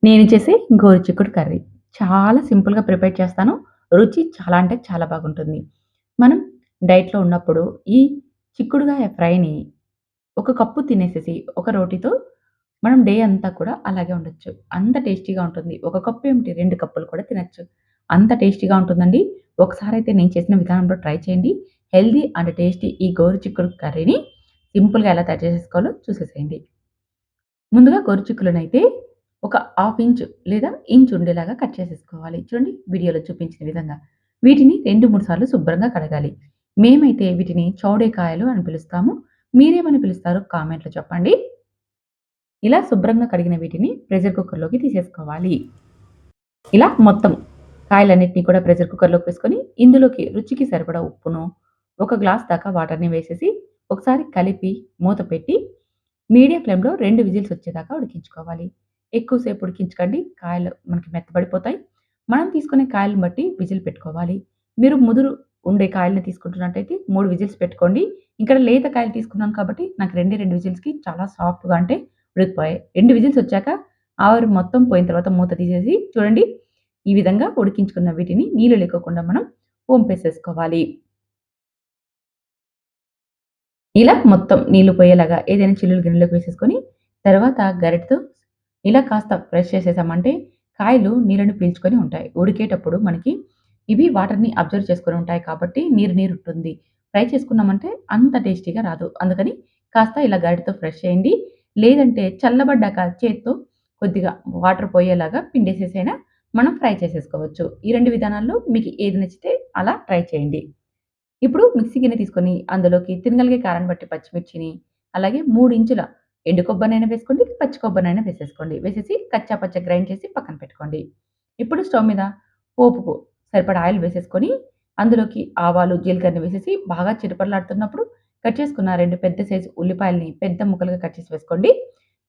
నేను చేసే గోరుచిక్కుడు కర్రీ. చాలా సింపుల్‌గా ప్రిపేర్ చేస్తాను. రుచి చాలా అంటే చాలా బాగుంటుంది. మనం డైట్‌లో ఉన్నప్పుడు ఈ చిక్కుడుగాయ ఫ్రైని ఒక కప్పు తినేసేసి, ఒక రోటితో మనం డే అంతా కూడా అలాగే ఉండొచ్చు. అంత టేస్టీగా ఉంటుంది. ఒక కప్పు ఏమిటి 2 కప్పులు కూడా తినొచ్చు. అంత టేస్టీగా ఉంటుందండి. ఒకసారైతే నేను చేసిన విధానంలో ట్రై చేయండి. హెల్తీ అండ్ టేస్టీ ఈ గోరుచిక్కుడు కర్రీని సింపుల్‌గా ఎలా తయారు చేసేసుకోవాలో చూసేసేయండి. ముందుగా గోరుచిక్కులనైతే ఒక హాఫ్ ఇంచ్ లేదా ఇంచ్ ఉండేలాగా కట్ చేసేసుకోవాలి. చూడండి వీడియోలో చూపించిన విధంగా. వీటిని 2, 3 సార్లు శుభ్రంగా కడగాలి. మేమైతే వీటిని చౌడేకాయలు అని పిలుస్తాము. మీరేమని పిలుస్తారో కామెంట్‌లో చెప్పండి. ఇలా శుభ్రంగా కడిగిన వీటిని ప్రెషర్ కుక్కర్‌లోకి తీసేసుకోవాలి. ఇలా మొత్తం కాయలన్నిటిని కూడా ప్రెషర్ కుక్కర్‌లోకి వేసుకొని, ఇందులోకి రుచికి సరిపడా ఉప్పును, ఒక గ్లాస్ దాకా వాటర్‌ని వేసేసి, ఒకసారి కలిపి మూత పెట్టి మీడియం ఫ్లేమ్‌లో 2 విజిల్స్ వచ్చేదాకా ఉడికించుకోవాలి. ఎక్కువ సేపు ఉడికించకండి. కాయలు మనకి మెత్తబడిపోతాయి. మనం తీసుకునే కాయలను బట్టి విజిల్ పెట్టుకోవాలి. మీరు ముదురు ఉండే కాయల్ని తీసుకుంటున్నట్టయితే 3 విజిల్స్ పెట్టుకోండి. ఇక్కడ లేత కాయలు తీసుకున్నాను కాబట్టి నాకు 2 విజిల్స్‌కి చాలా సాఫ్ట్‌గా అంటే ఉడికిపోయాయి. 2 విజిల్స్ వచ్చాక ఆవిరి మొత్తం పోయిన తర్వాత మూత తీసేసి చూడండి ఈ విధంగా ఉడికించుకున్న వీటిని నీళ్లు లేకోకుండా మనం వంపేసేసుకోవాలి. ఇలా మొత్తం నీళ్లు పోయేలాగా ఏదైనా చిల్లులు గిన్నెలోకి వేసేసుకొని, తర్వాత గరిటెతో ఇలా కాస్త ప్రెస్ చేసేసామంటే కాయలు నీళ్ళని పీల్చుకొని ఉంటాయి. ఉడికేటప్పుడు మనకి ఇవి వాటర్‌ని అబ్జర్వ్ చేసుకొని ఉంటాయి కాబట్టి నీరు నీరు ఉంటుంది. ఫ్రై చేసుకున్నామంటే అంత టేస్టీగా రాదు. అందుకని కాస్త ఇలా గరిటెతో ప్రెస్ చేయండి. లేదంటే చల్లబడ్డాక చేత్తో కొద్దిగా వాటర్ పోయేలాగా పిండేసేసైనా మనం ఫ్రై చేసేసుకోవచ్చు. ఈ 2 విధానాల్లో మీకు ఏది నచ్చితే అలా ట్రై చేయండి. ఇప్పుడు మిక్సీ గిన్నె తీసుకొని అందులోకి తినగలిగే కారాన్ని బట్టి పచ్చిమిర్చిని, అలాగే 3 ఇంచుల ఎండు కొబ్బరినైనా వేసుకోండి, పచ్చి కొబ్బరినైనా వేసేసుకోండి. వేసేసి కచ్చా పచ్చా గ్రైండ్ చేసి పక్కన పెట్టుకోండి. ఇప్పుడు స్టవ్ మీద పోపుకు సరిపడా ఆయిల్ వేసేసుకొని, అందులోకి ఆవాలు, జీలకర్రని వేసేసి బాగా చిటపటలాడుతున్నప్పుడు కట్ చేసుకున్న 2 పెద్ద సైజు ఉల్లిపాయల్ని పెద్ద ముక్కలుగా కట్ చేసి వేసుకోండి.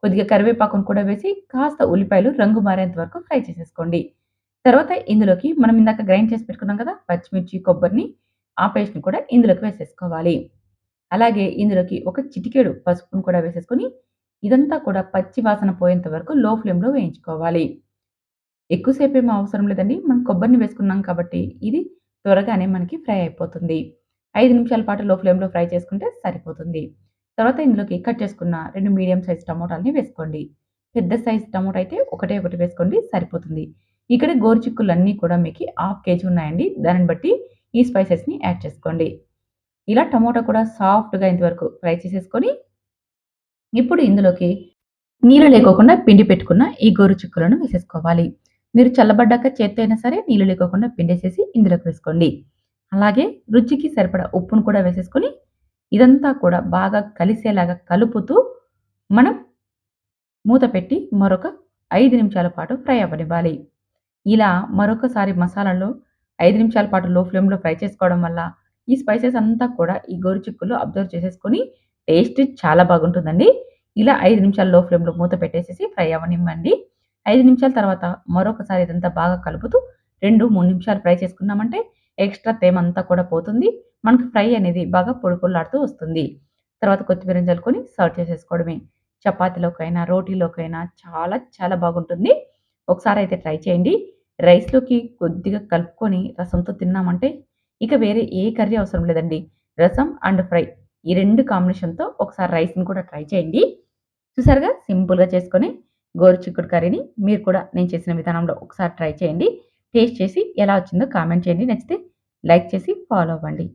కొద్దిగా కరివేపాకును కూడా వేసి కాస్త ఉల్లిపాయలు రంగు మారేంత వరకు ఫ్రై చేసేసుకోండి. తర్వాత ఇందులోకి మనం ఇందాక గ్రైండ్ చేసి పెట్టుకున్నాం కదా! పచ్చిమిర్చి, కొబ్బరిని ఆ పేస్ట్‌ని కూడా ఇందులోకి వేసేసుకోవాలి. అలాగే ఇందులోకి ఒక చిటికెడు పసుపును కూడా వేసేసుకొని, ఇదంతా కూడా పచ్చి వాసన పోయేంత వరకు లో ఫ్లేమ్‌లో వేయించుకోవాలి. ఎక్కువ సేపేమి అవసరం లేదండి. మనం కొబ్బరిని వేసుకున్నాం కాబట్టి, ఇది త్వరగానే మనకి ఫ్రై అయిపోతుంది. 5 నిమిషాల పాటు లో ఫ్లేమ్‌లో ఫ్రై చేసుకుంటే సరిపోతుంది. తర్వాత ఇందులోకి కట్ చేసుకున్న 2 మీడియం సైజ్ టమోటాలని వేసుకోండి. పెద్ద సైజ్ టమోటా అయితే ఒకటే ఒకటి వేసుకోండి సరిపోతుంది. ఇక్కడ గోరుచిక్కులన్నీ కూడా మీకి హాఫ్ కేజీ ఉన్నాయండి. దానిని బట్టి ఈ స్పైసెస్‌ని యాడ్ చేసుకోండి. ఇలా టమోటా కూడా సాఫ్ట్‌గా అయ్యేంత వరకు ఫ్రై చేసేసుకొని, ఇప్పుడు ఇందులోకి నీళ్ళు లేకోకుండా పిండి పెట్టుకున్న ఈ గోరుచిక్కులను వేసేసుకోవాలి. మీరు చల్లబడ్డాక చేత్తో అయినా సరే నీళ్ళు లేకోకుండా పిండేసేసి ఇందులోకి వేసుకోండి. అలాగే రుచికి సరిపడా ఉప్పును కూడా వేసేసుకొని, ఇదంతా కూడా బాగా కలిసేలాగా కలుపుతూ మనం మూత పెట్టి మరొక 5 నిమిషాల పాటు ఫ్రై అవ్వనివ్వాలి. ఇలా మరొకసారి మసాలాలో 5 నిమిషాల పాటు లో ఫ్లేమ్‌లో ఫ్రై చేసుకోవడం వల్ల, ఈ స్పైసెస్ అంతా కూడా ఈ గోరుచిక్కుల్లో అబ్జర్వ్ చేసేసుకొని టేస్ట్ చాలా బాగుంటుందండి. ఇలా 5 నిమిషాలు లో ఫ్లేమ్‌లో మూత పెట్టేసేసి ఫ్రై అవ్వనివ్వండి. 5 నిమిషాల తర్వాత మరొకసారి ఇదంతా బాగా కలుపుతూ 2, 3 నిమిషాలు ఫ్రై చేసుకున్నామంటే ఎక్స్‌ట్రా తేమంతా కూడా పోతుంది. మనకు ఫ్రై అనేది బాగా పొడి పొడిలాడుతూ వస్తుంది. తర్వాత కొత్తిమీరని చల్లుకొని సర్వ్ చేసేసుకోవడమే. చపాతీలోకైనా, రోటీలోకైనా చాలా చాలా బాగుంటుంది. ఒకసారయితే ట్రై చేయండి. రైస్‌లోకి కొద్దిగా కలుపుకొని రసంతో తిన్నామంటే, ఇక వేరే ఏ కర్రీ అవసరం లేదండి. రసం అండ్ ఫ్రై ఈ 2 కాంబినేషన్‌తో ఒకసారి రైస్‌ని కూడా ట్రై చేయండి. చూసారుగా సింపుల్‌గా చేసుకొని గోరుచిక్కుడు కర్రీని మీరు కూడా నేను చేసిన విధానంలో ఒకసారి ట్రై చేయండి. టేస్ట్ చేసి ఎలా వచ్చిందో కామెంట్ చేయండి. నచ్చితే లైక్ చేసి ఫాలో అవ్వండి.